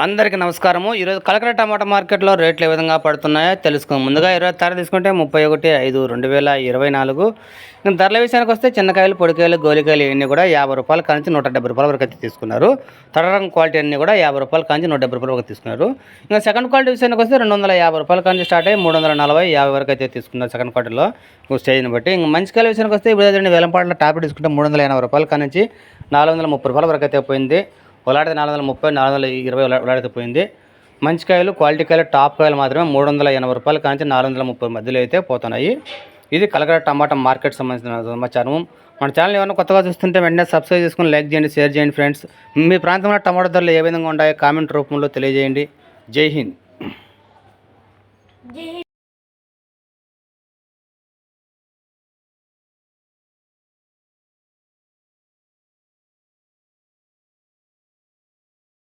అందరికీ నమస్కారము. ఈరోజు కలకడ టమాటా మార్కెట్లో రేట్లు ఏ విధంగా పడుతున్నాయో తెలుసుకుందాం. ముందుగా 20 తారీఖు తీసుకుంటే 31/5/2024. ధరల విషయానికి వస్తే చిన్నకాయలు, పొడికాయలు, గోలికాయలు ఇవన్నీ కూడా రూ. 50 కాంచి రూ. 170 వరకు అయితే తీసుకున్నారు. తడరం క్వాలిటీ అన్నీ కూడా రూ. 50 కాంచి రూ. 170 వరకు తీసుకున్నారు. ఇంకా సెకండ్ క్వాలిటీ విషయానికి వస్తే రూ. 250 కాంచి స్టార్ట్ అయ్యి 340, 50 వరకు అయితే తీసుకున్నారు సెకండ్ క్వాలిటీలో స్టేజ్ని బట్టి. ఇంకా మంచి కాయల విషయానికి వస్తే ఇప్పుడు వేలంపాటలో టాప్ తీసుకుంటే రూ. 380 కాంచి రూ. 430 వరకు అయితే పోయింది. ఉలాడితే 430, 420 ఉలాడితే పోయింది. మంచి కాయలు, క్వాలిటీ కాయలు, టాప్ కాయలు మాత్రమే రూ. 380 కాంచి 430 మధ్యలో అయితే పోతున్నాయి. ఇది కలకడ టమాటా మార్కెట్ సంబంధించిన సమాచారం. మన ఛానల్ ఏమైనా కొత్తగా చూస్తుంటే వెంటనే సబ్స్క్రైబ్ చేసుకుని లైక్ చేయండి, షేర్ చేయండి ఫ్రెండ్స్. మీ ప్రాంతంలో టమాటా ధరలు ఏ విధంగా ఉంటాయో కామెంట్ రూపంలో తెలియజేయండి. జై హింద్.